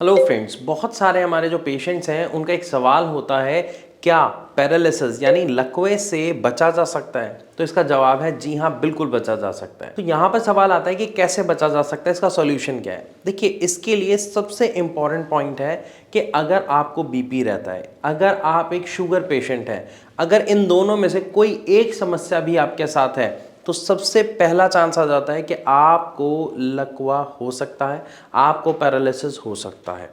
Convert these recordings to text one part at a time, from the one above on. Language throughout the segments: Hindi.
हेलो फ्रेंड्स, बहुत सारे हमारे जो पेशेंट्स हैं उनका एक सवाल होता है, क्या पैरालिसिस यानी लकवे से बचा जा सकता है। तो इसका जवाब है जी हाँ, बिल्कुल बचा जा सकता है। तो यहाँ पर सवाल आता है कि कैसे बचा जा सकता है, इसका सॉल्यूशन क्या है। देखिए, इसके लिए सबसे इम्पॉर्टेंट पॉइंट है कि अगर आपको बीपी रहता है, अगर आप एक शुगर पेशेंट हैं, अगर इन दोनों में से कोई एक समस्या भी आपके साथ है तो सबसे पहला चांस आ जाता है कि आपको लकवा हो सकता है, आपको पैरालिसिस हो सकता है।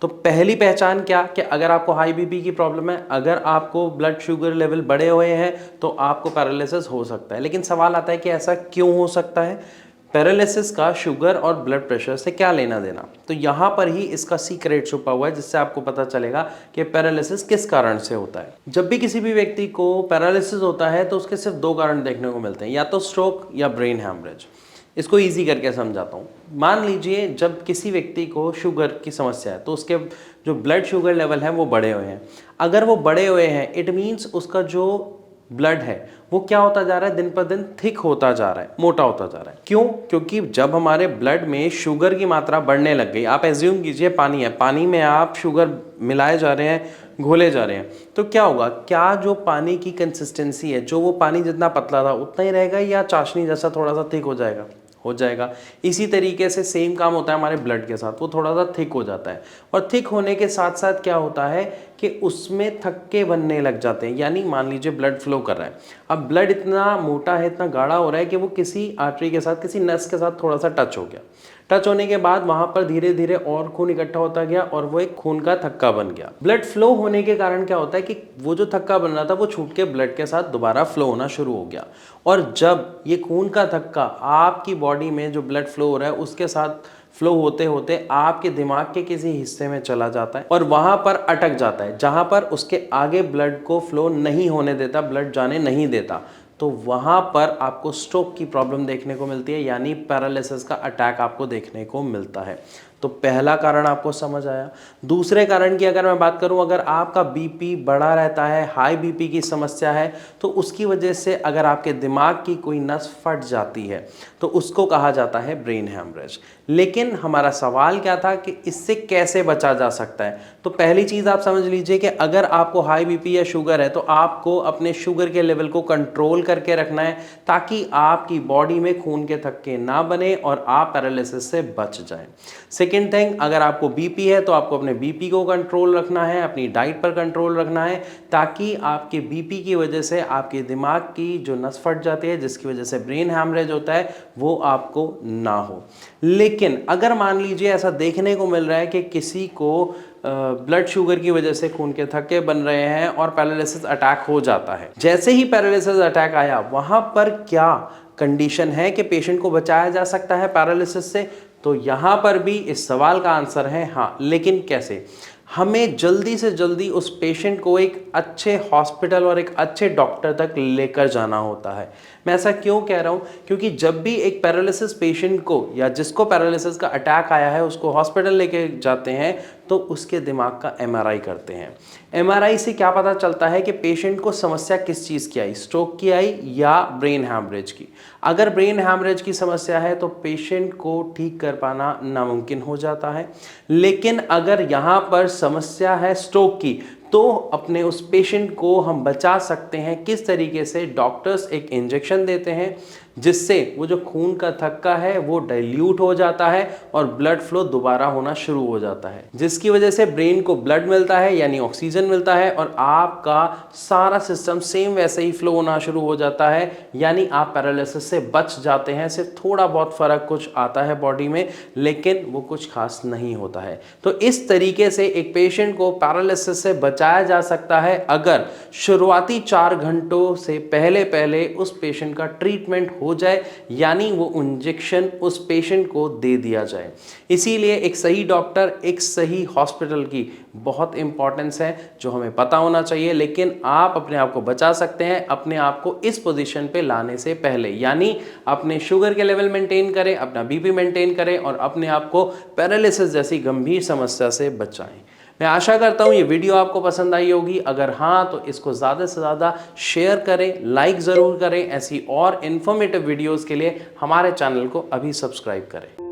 तो पहली पहचान क्या कि अगर आपको हाई बीपी की प्रॉब्लम है, अगर आपको ब्लड शुगर लेवल बढ़े हुए हैं तो आपको पैरालिसिस हो सकता है। लेकिन सवाल आता है कि ऐसा क्यों हो सकता है, पैरालिसिस का शुगर और ब्लड प्रेशर से क्या लेना देना। तो यहाँ पर ही इसका सीक्रेट छुपा हुआ है, जिससे आपको पता चलेगा कि पैरालिसिस किस कारण से होता है। जब भी किसी भी व्यक्ति को पैरालिसिस होता है तो उसके सिर्फ दो कारण देखने को मिलते हैं, या तो स्ट्रोक या ब्रेन हैमरेज। इसको इजी करके समझाता हूँ। मान लीजिए जब किसी व्यक्ति को शुगर की समस्या है तो उसके जो ब्लड शुगर लेवल है वो बढ़े हुए हैं। अगर वो बढ़े हुए हैं, इट मीन्स उसका जो ब्लड है वो क्या होता जा रहा है, दिन पर दिन थिक होता जा रहा है, मोटा होता जा रहा है। क्यों? क्योंकि जब हमारे ब्लड में शुगर की मात्रा बढ़ने लग गई, आप एज्यूम कीजिए पानी है, पानी में आप शुगर मिलाए जा रहे हैं, घोले जा रहे हैं, तो क्या होगा, क्या जो पानी की कंसिस्टेंसी है, जो वो पानी जितना पतला था उतना ही रहेगा या चाशनी जैसा थोड़ा सा थिक हो जाएगा? हो जाएगा। इसी तरीके से सेम काम होता है हमारे ब्लड के साथ, वो थोड़ा सा थिक हो जाता है। और थिक होने के साथ साथ क्या होता है कि उसमें थक्के बनने लग जाते हैं। यानी मान लीजिए ब्लड फ्लो कर रहा है, अब ब्लड इतना मोटा है, इतना गाढ़ा हो रहा है कि वो किसी आर्टरी के साथ, किसी नस के साथ थोड़ा सा टच हो गया। टच होने के बाद वहां पर धीरे धीरे और खून इकट्ठा होता गया और वो एक खून का थक्का बन गया। ब्लड फ्लो होने के कारण क्या होता है कि वो जो थक्का बन रहा था वो छूट के ब्लड के साथ दोबारा फ्लो होना शुरू हो गया। और जब ये खून का थक्का आपकी बॉडी में जो ब्लड फ्लो हो रहा है उसके साथ फ्लो होते होते आपके दिमाग के किसी हिस्से में चला जाता है और वहां पर अटक जाता है, जहां पर उसके आगे ब्लड को फ्लो नहीं होने देता, ब्लड जाने नहीं देता, तो वहां पर आपको स्ट्रोक की प्रॉब्लम देखने को मिलती है, यानी पैरालिसिस का अटैक आपको देखने को मिलता है। तो पहला कारण आपको समझ आया। दूसरे कारण की अगर मैं बात करूं, अगर आपका बीपी बढ़ा रहता है, हाई बीपी की समस्या है, तो उसकी वजह से अगर आपके दिमाग की कोई नस फट जाती है तो उसको कहा जाता है ब्रेन हैमरेज। लेकिन हमारा सवाल क्या था कि इससे कैसे बचा जा सकता है। तो पहली चीज़ आप समझ लीजिए कि अगर आपको हाई बीपी या शुगर है तो आपको अपने शुगर के लेवल को कंट्रोल करके रखना है, ताकि आपकी बॉडी में खून के थक्के ना बने और आप पैरालिसिस से बच जाएं। सेकेंड थिंग, अगर आपको बीपी है तो आपको अपने बीपी को कंट्रोल रखना है, अपनी डाइट पर कंट्रोल रखना है, ताकि आपके बीपी की वजह से आपके दिमाग की जो नस फट जाती है, जिसकी वजह से ब्रेन हैमरेज होता है, वो आपको ना हो। लेकिन अगर मान लीजिए ऐसा देखने को मिल रहा है कि किसी को ब्लड शुगर की वजह से खून के थक्के बन रहे हैं और पैरालिसिस अटैक हो जाता है, जैसे ही पैरालिसिस अटैक आया वहां पर क्या कंडीशन है कि पेशेंट को बचाया जा सकता है पैरालिसिस से? तो यहां पर भी इस सवाल का आंसर है हाँ। लेकिन कैसे? हमें जल्दी से जल्दी उस पेशेंट को एक अच्छे हॉस्पिटल और एक अच्छे डॉक्टर तक लेकर जाना होता है। मैं ऐसा क्यों कह रहा हूं? क्योंकि जब भी एक पैरालिसिस पेशेंट को या जिसको पैरालिसिस का अटैक आया है उसको हॉस्पिटल लेके जाते हैं तो उसके दिमाग का एमआरआई करते हैं। एमआरआई से क्या पता चलता है कि पेशेंट को समस्या किस चीज़ की आई, स्ट्रोक की आई या ब्रेन हैमरेज की। अगर ब्रेन हैमरेज की समस्या है तो पेशेंट को ठीक कर पाना नामुमकिन हो जाता है। लेकिन अगर यहाँ पर समस्या है स्ट्रोक की, तो अपने उस पेशेंट को हम बचा सकते हैं। किस तरीके से? डॉक्टर्स एक इंजेक्शन देते हैं जिससे वो जो खून का थक्का है वो डाइल्यूट हो जाता है और ब्लड फ्लो दोबारा होना शुरू हो जाता है, जिसकी वजह से ब्रेन को ब्लड मिलता है यानी ऑक्सीजन मिलता है और आपका सारा सिस्टम सेम वैसे ही फ्लो होना शुरू हो जाता है, यानी आप पैरालिसिस से बच जाते हैं। सिर्फ थोड़ा बहुत फर्क कुछ आता है बॉडी में, लेकिन वो कुछ खास नहीं होता है। तो इस तरीके से एक पेशेंट को पैरालिसिस से बचाया जा सकता है अगर शुरुआती 4 घंटों से पहले पहले उस पेशेंट का ट्रीटमेंट हो जाए, यानी वो इंजेक्शन उस पेशेंट को दे दिया जाए। इसीलिए एक सही डॉक्टर, एक सही हॉस्पिटल की बहुत इंपॉर्टेंस है, जो हमें पता होना चाहिए। लेकिन आप अपने आप को बचा सकते हैं अपने आप को इस पोजीशन पे लाने से पहले, यानी अपने शुगर के लेवल मेंटेन करें, अपना बीपी मेंटेन करें और अपने आप को पैरालिसिस जैसी गंभीर समस्या से बचाएं। मैं आशा करता हूँ ये वीडियो आपको पसंद आई होगी। अगर हाँ तो इसको ज़्यादा से ज़्यादा शेयर करें, लाइक ज़रूर करें। ऐसी और इन्फॉर्मेटिव वीडियोज़ के लिए हमारे चैनल को अभी सब्सक्राइब करें।